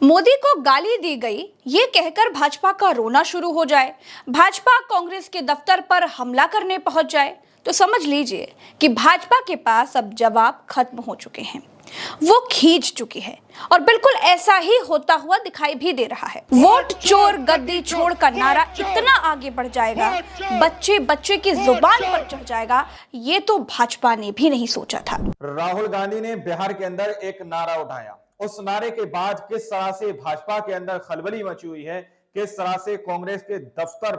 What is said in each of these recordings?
मोदी को गाली दी गई ये कहकर भाजपा का रोना शुरू हो जाए, भाजपा कांग्रेस के दफ्तर पर हमला करने पहुंच जाए तो समझ लीजिए कि भाजपा के पास अब जवाब खत्म हो चुके हैं। वो खींच चुकी है और बिल्कुल ऐसा ही होता हुआ दिखाई भी दे रहा है। वोट चोर गद्दी छोड़ का नारा इतना आगे बढ़ जाएगा, बच्चे बच्चे की जुबान पर चढ़ जाएगा, ये तो भाजपा ने भी नहीं सोचा था। राहुल गांधी ने बिहार के अंदर एक नारा उठाया। उस नारे के बाद किस तरह से भाजपा के अंदर खलबली मची हुई है, किस तरह से कांग्रेस के दफ्तर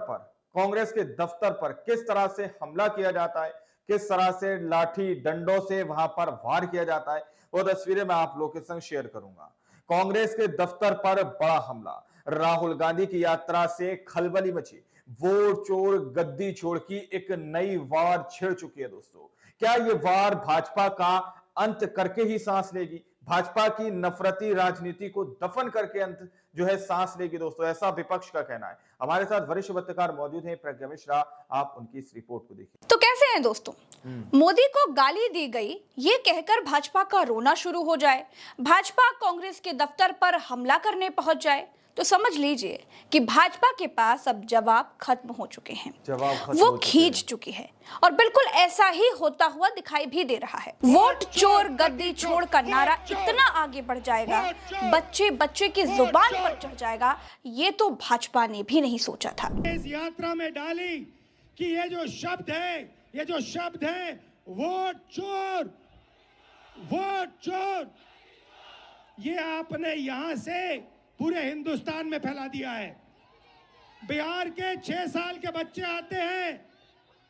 पर किस तरह से हमला किया जाता है, किस तरह से लाठी डंडों से वहां पर वार किया जाता है, वो तस्वीरें मैं आप लोगों के संग शेयर करूंगा। कांग्रेस के दफ्तर पर बड़ा हमला, राहुल गांधी की यात्रा से खलबली मची, वोट चोर गद्दी छोड़ की एक नई वार छिड़ चुकी है। दोस्तों, क्या ये वार भाजपा का अंत करके ही सांस लेगी, भाजपा की नफरती राजनीति को दफन करके अंत जो है सांस लेगी? दोस्तों, ऐसा विपक्ष का कहना है। हमारे साथ वरिष्ठ पत्रकार मौजूद हैं, प्रज्ञा मिश्रा, आप उनकी इस रिपोर्ट को देखिए। तो कैसे हैं दोस्तों, मोदी को गाली दी गई ये कहकर भाजपा का रोना शुरू हो जाए, भाजपा कांग्रेस के दफ्तर पर हमला करने पहुंच जाए तो समझ लीजिए कि भाजपा के पास अब जवाब खत्म हो चुके हैं। वो खींच चुकी है और बिल्कुल ऐसा ही होता हुआ दिखाई भी दे रहा है। वोट चोर गद्दी छोड़ का नारा इतना आगे बढ़ जाएगा, बच्चे बच्चे की जुबान पर चढ़ जाएगा, ये तो भाजपा ने भी नहीं सोचा था। इस यात्रा में डाली कि ये जो शब्द है वोट चोर, ये आपने यहां से पूरे हिंदुस्तान में फैला दिया है। बिहार के 6 साल के बच्चे आते हैं,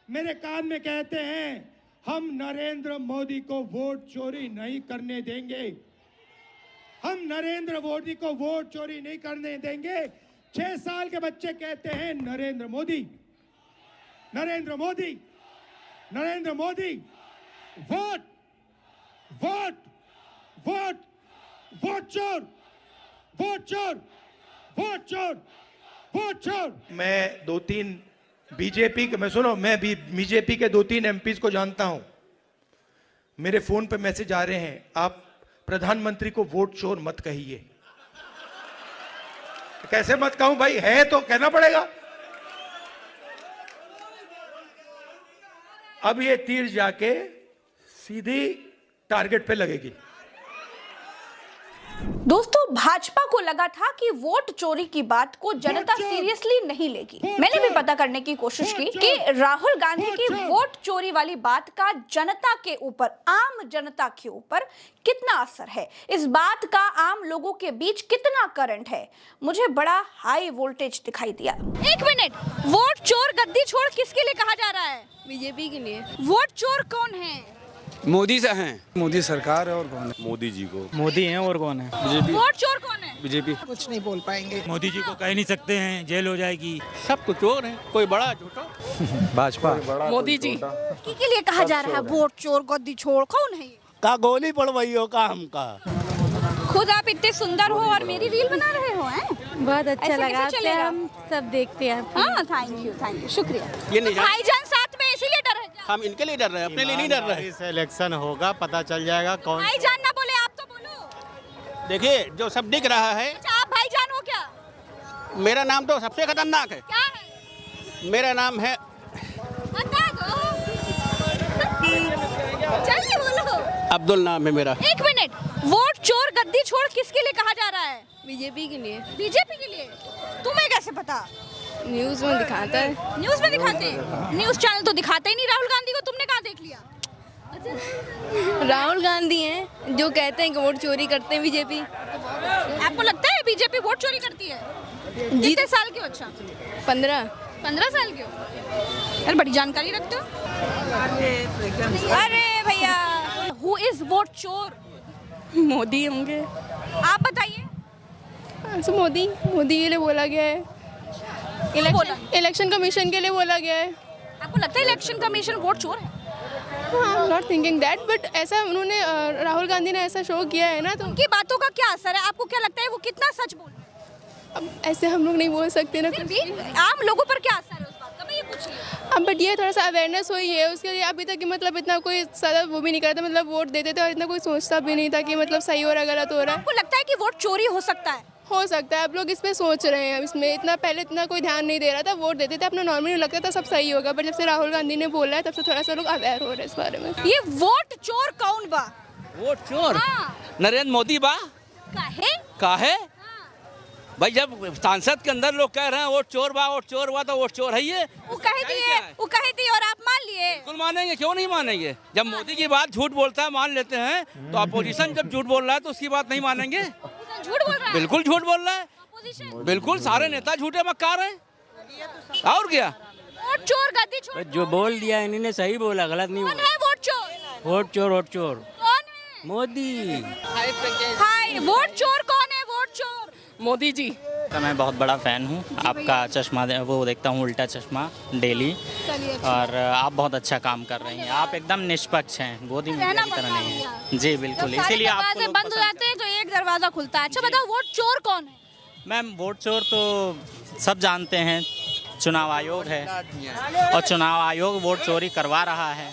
मेरे कान में कहते हैं, हम नरेंद्र मोदी को वोट चोरी नहीं करने देंगे, हम नरेंद्र मोदी को वोट चोरी नहीं करने देंगे। 6 साल के बच्चे कहते हैं Narendra Modi, Narendra Modi, Narendra Modi, vote vote vote vote चोर, वोट चोर, वोट चोर, वोट चोर। मैं भी बीजेपी के 2-3 एमपीज को जानता हूं। मेरे फोन पे मैसेज आ रहे हैं, आप प्रधानमंत्री को वोट चोर मत कहिए। कैसे मत कहूं भाई, है तो कहना पड़ेगा। अब ये तीर जाके सीधी टारगेट पे लगेगी। दोस्तों, भाजपा को लगा था कि वोट चोरी की बात को जनता सीरियसली नहीं लेगी। मैंने भी पता करने की कोशिश की कि राहुल गांधी की वोट चोरी वाली बात का जनता के ऊपर, आम जनता के ऊपर कितना असर है, इस बात का आम लोगों के बीच कितना करंट है। मुझे बड़ा हाई वोल्टेज दिखाई दिया। एक मिनट, वोट चोर गद्दी छोड़ किसके लिए कहा जा रहा है? बीजेपी के लिए। वोट चोर कौन है? मोदी से हैं। मोदी सरकार है और कौन है? मोदी जी को। मोदी हैं और कौन है? बीजेपी। वोट चोर कौन है? बीजेपी। कुछ नहीं बोल पाएंगे। मोदी जी को कह नहीं सकते हैं, जेल हो जाएगी। सब कुछ चोर है, कोई बड़ा छोटा। भाजपा। मोदी जी के लिए कहा जा रहा है वोट चोर गद्दी छोड़? कौन है ये? का गोली पड़वाई हो का हमका। खुद आप इतने सुंदर हो और मेरी रील बना रहे हो, हैं? बहुत अच्छा लगा, हम सब देखते हैं। हाँ, थैंक यू, शुक्रिया। ये नहीं भाईजान साथ में इसीलिए डर है क्या? हम इनके लिए डर रहे हैं, अपने लिए नहीं डर रहे। इस इलेक्शन होगा, पता चल जाएगा कौन। भाईजान ना बोले, आप तो बोलो। देखिए, जो सब दिख रहा है। अच्छा, आप भाईजान हो क्या? मेरा नाम तो सबसे खतरनाक है। क्या है? मेरा नाम है, बता दो। जल्दी बोलो। अब्दुल नाम है मेरा। एक मिनट, वोट चोर गद्दी छोड़ किसके लिए कहा जा रहा है? बीजेपी के लिए। बीजेपी के लिए? तुम्हें कैसे पता? न्यूज में दिखाता है। न्यूज में दिखाते हैं? न्यूज चैनल तो दिखाते ही नहीं राहुल गांधी को, तुमने कहाँ देख लिया? राहुल गांधी हैं जो कहते हैं कि वोट चोरी करते हैं बीजेपी। आपको लगता है बीजेपी वोट चोरी करती है? कितने साल के हो? अच्छा, 15 साल के हो? अरे बड़ी जानकारी रखते हो। अरे भैया, हु इज वोट चोर? मोदी होंगे। आप बताइए। मोदी के लिए बोला गया है, इलेक्शन कमीशन के लिए बोला गया है। आपको लगता है इलेक्शन कमीशन वोट चोर है? नॉट थिंकिंग दैट, बट ऐसा उन्होंने राहुल गांधी ने ऐसा शो किया है ना, तो उनकी बातों का क्या असर है? आपको क्या लगता है वो कितना सच बोल रहे हैं? अब ऐसे हम लोग नहीं बोल सकते ना। फिर भी आम लोगों पर क्या असर है उस बात का, मैं ये पूछ रही हूँ। अब बट ये थोड़ा सा अवेयरनेस हुई है, उसके लिए अभी तक कि मतलब इतना कोई ज़्यादा वो भी नहीं करता, मतलब वोट देते थे और इतना कोई सोचता भी नहीं था कि मतलब सही हो रहा है गलत हो रहा है। आपको लगता है कि वोट चोरी हो सकता है? हो सकता है आप लोग इस पे सोच रहे हैं, इसमें इतना पहले इतना कोई ध्यान नहीं दे रहा था, वोट देते थे अपना नॉर्मली, लगता था सब सही होगा, पर जब से राहुल गांधी ने बोला है तब से थोड़ा सा लोग अवेयर हो रहे हैं इस बारे में। ये वोट चोर कौन बा? वोट चोर हाँ। नरेंद्र मोदी बा। काहे? भाई जब सांसद के अंदर लोग कह रहे हैं वोट चोर बा तो वोट चोर है ये। वो कही थी और आप मान लिए? बिल्कुल मानेंगे, क्यों नहीं मानेंगे। जब मोदी की बात झूठ बोलता है मान लेते हैं, तो अपोजिशन जब झूठ बोल रहा है तो उसकी बात नहीं मानेंगे। झूठ बोल रहा है? बिल्कुल झूठ बोल रहा है, बिल्कुल सारे नेता झूठे मक्कार हैं। और क्या वोट चोर गद्दी छोड़। जो बोल दिया इन्होंने सही बोला, गलत नहीं कौन बोला। है वोट चोर? वोट चोर, वोट चोर कौन है? मोदी। हाय, वोट चोर कौन है? वोट चोर मोदी जी तो मैं बहुत बड़ा फ़ैन हूँ आपका, चश्मा वो देखता हूँ उल्टा चश्मा डेली, और आप बहुत अच्छा काम कर रही हैं। आप एकदम निष्पक्ष हैं, मोदी मीडिया की तरह नहीं है। जी बिल्कुल, इसीलिए आपको लोग बंद हो जाते हैं तो एक दरवाजा खुलता है। अच्छा बताओ, वोट चोर कौन है? मैम वोट चोर तो सब जानते हैं, चुनाव आयोग है, और चुनाव आयोग वोट चोरी करवा रहा है।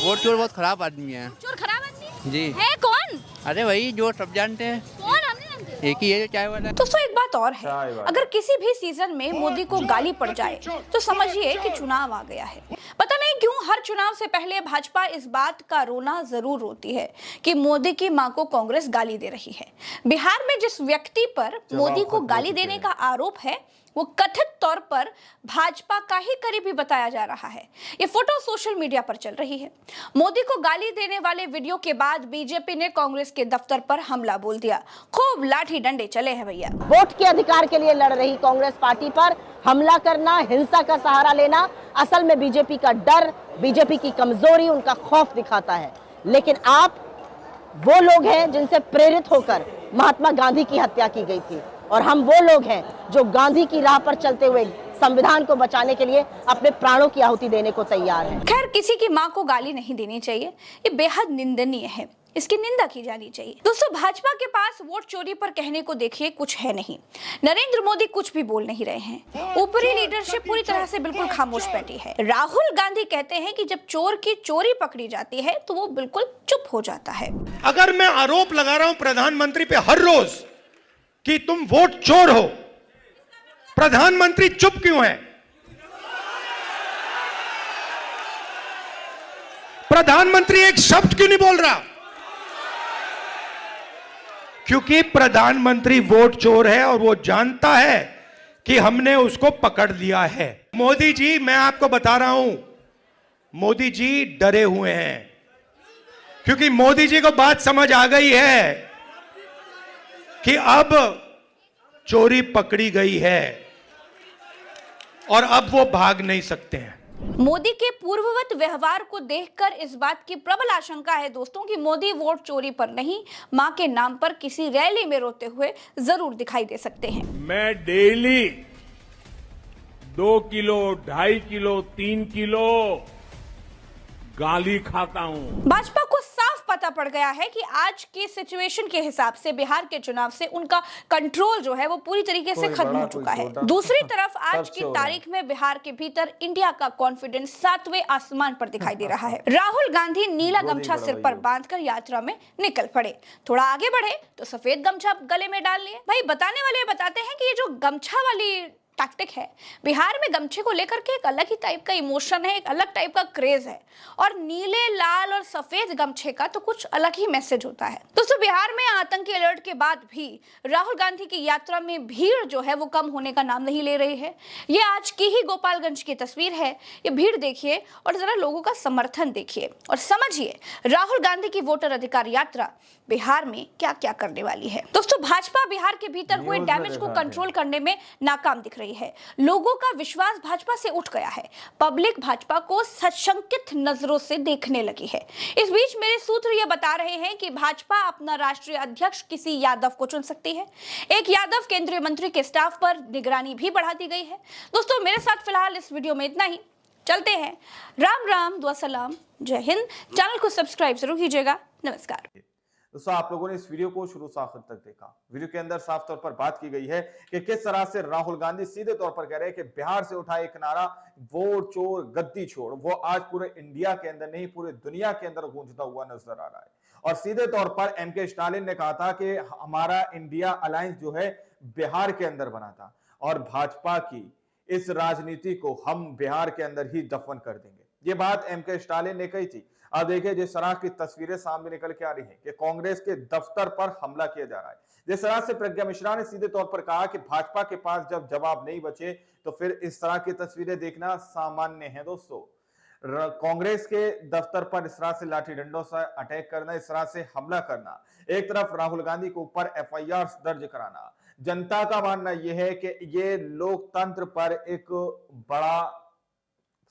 वोट चोर बहुत खराब आदमी है चोर खराब आदमी जी। है कौन? अरे वही जो सब जानते हैं, कौन? हम नहीं जानते। एक ही है जो चाय वाला। दोस्तों एक बात और है, चाय वाला। अगर किसी भी सीजन में मोदी को गाली पड़ जाए तो समझिए कि चुनाव आ गया है। पता नहीं क्यों हर चुनाव से पहले भाजपा इस बात का रोना जरूर रोती है कि मोदी की मां को कांग्रेस गाली दे रही है। बिहार में जिस व्यक्ति पर मोदी को गाली देने का आरोप है वो कथित तौर पर भाजपा का ही करीबी बताया जा रहा है। ये फोटो सोशल मीडिया पर चल रही है। मोदी को गाली देने वाले वीडियो के बाद बीजेपी ने कांग्रेस के दफ्तर पर हमला बोल दिया। खूब लाठी डंडे चले हैं भैया। वोट के अधिकार के लिए लड़ रही कांग्रेस पार्टी पर हमला करना, हिंसा का सहारा लेना असल में बीजेपी का डर, बीजेपी की कमजोरी, उनका खौफ दिखाता है। लेकिन आप वो लोग हैं जिनसे प्रेरित होकर महात्मा गांधी की हत्या की गई थी, और हम वो लोग हैं जो गांधी की राह पर चलते हुए संविधान को बचाने के लिए अपने प्राणों की आहुति देने को तैयार हैं। खैर, किसी की मां को गाली नहीं देनी चाहिए, ये बेहद निंदनीय है, इसकी निंदा की जानी चाहिए। दोस्तों भाजपा के पास वोट चोरी पर कहने को देखिए कुछ है नहीं। नरेंद्र मोदी कुछ भी बोल नहीं रहे हैं, ऊपरी लीडरशिप पूरी तरह से बिल्कुल खामोश बैठी है। राहुल गांधी कहते हैं कि जब चोर की चोरी पकड़ी जाती है तो वो बिल्कुल चुप हो जाता है। अगर मैं आरोप लगा रहा हूं प्रधानमंत्री पे हर रोज कि तुम वोट चोर हो, प्रधानमंत्री चुप क्यों है? प्रधानमंत्री एक शब्द क्यों नहीं बोल रहा? क्योंकि प्रधानमंत्री वोट चोर है और वो जानता है कि हमने उसको पकड़ लिया है। मोदी जी, मैं आपको बता रहा हूं, मोदी जी डरे हुए हैं, क्योंकि मोदी जी को बात समझ आ गई है कि अब चोरी पकड़ी गई है और अब वो भाग नहीं सकते हैं। मोदी के पूर्ववत व्यवहार को देखकर इस बात की प्रबल आशंका है दोस्तों कि मोदी वोट चोरी पर नहीं, मां के नाम पर किसी रैली में रोते हुए जरूर दिखाई दे सकते हैं। मैं डेली 2 किलो, 2.5 किलो, 3 किलो गाली खाता हूं। भाजपा को साफ पता पड़ गया है कि आज की सिचुएशन के हिसाब से बिहार के चुनाव से उनका कंट्रोल जो है वो पूरी तरीके से खत्म हो चुका है। दूसरी तरफ आज की तारीख में बिहार के भीतर इंडिया का कॉन्फिडेंस 7वें आसमान पर दिखाई दे रहा है। राहुल गांधी नीला गमछा सिर पर बांधकर यात्रा में निकल पड़े, थोड़ा आगे बढ़े तो सफेद गमछा गले में डाल लिए। भाई बताने वाले बताते हैं कि ये जो गमछा वाली टैक्टिक है, बिहार में गमछे को लेकर के एक अलग ही टाइप का इमोशन है, एक अलग टाइप का क्रेज है, और नीले, लाल और सफेद गमछे का तो कुछ अलग ही मैसेज होता है। दोस्तों बिहार में आतंकी अलर्ट के बाद भी राहुल गांधी की यात्रा में भीड़ जो है वो कम होने का नाम नहीं ले रही है। ये आज की ही गोपालगंज की तस्वीर है। ये भीड़ देखिए और जरा लोगों का समर्थन देखिए और समझिए राहुल गांधी की वोटर अधिकार यात्रा बिहार में क्या क्या करने वाली है। दोस्तों भाजपा बिहार के भीतर हुए डैमेज को कंट्रोल करने में नाकाम दिख रही है। लोगों का विश्वास भाजपा से उठ गया है। पब्लिक भाजपा को सशंकित नजरों से देखने लगी है। इस बीच मेरे सूत्र ये बता रहे हैं कि भाजपा अपना राष्ट्रीय अध्यक्ष किसी यादव को चुन सकती है। एक यादव केंद्रीय मंत्री के स्टाफ पर निगरानी भी बढ़ा दी गई है। दोस्तों मेरे साथ फिलहाल इस वीडियो में इतना ही। चलते हैं। राम राम, दुआ सलाम, जय हिंद। चैनल को सब्सक्राइब जरूर कीजिएगा। नमस्कार। दोस्तों आप लोगों ने इस वीडियो को शुरू से आखिर तक देखा। वीडियो के अंदर साफ तौर पर बात की गई है कि किस तरह से राहुल गांधी सीधे तौर पर कह रहे हैं कि बिहार से उठा एक नारा वोट चोर गद्दी छोड़, वो आज पूरे इंडिया के अंदर नहीं पूरे दुनिया के अंदर गूंजता हुआ नजर आ रहा है। और सीधे तौर पर एमके स्टालिन ने कहा था कि हमारा इंडिया अलायंस जो है बिहार के अंदर बना था और भाजपा की इस राजनीति को हम बिहार के अंदर ही दफन कर देंगे। ये बात एमके स्टालिन ने कही थी। अब देखिए जिस तरह की तस्वीरें सामने निकल के आ रही हैं कि कांग्रेस के दफ्तर पर हमला किया जा रहा है। जिस तरह से प्रज्ञा मिश्रा ने सीधे तौर पर कहा कि भाजपा के पास जब जवाब नहीं बचे तो फिर इस तरह की तस्वीरें देखना सामान्य है। दोस्तों, कांग्रेस के दफ्तर पर इस तरह से लाठी डंडों से अटैक करना, इस तरह से हमला करना, एक तरफ राहुल गांधी के ऊपर एफआईआर दर्ज कराना, जनता का मानना यह है कि ये लोकतंत्र पर एक बड़ा,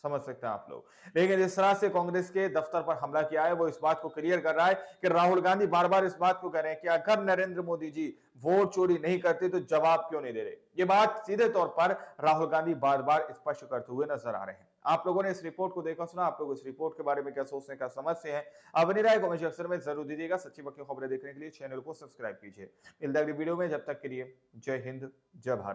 समझ सकते हैं आप लोग, लेकिन जिस तरह से कांग्रेस के दफ्तर पर हमला किया है वो इस बात को क्लियर कर रहा है कि राहुल गांधी बार बार इस बात को कह रहे हैं कि अगर नरेंद्र मोदी जी वोट चोरी नहीं करते तो जवाब क्यों नहीं दे रहे। ये बात सीधे तौर पर राहुल गांधी बार बार स्पष्ट करते हुए नजर आ रहे हैं। आप लोगों ने इस रिपोर्ट को देखा सुना, आप लोग इस रिपोर्ट के बारे में क्या सोचने का समझते हैं, अपनी राय कमेंट सेक्शन में जरूर दीजिएगा। सच्ची बक्की खबरें देखने के लिए चैनल को सब्सक्राइब कीजिए। मिलते हैं अगली वीडियो में, जब तक के लिए जय हिंद, जय भारत।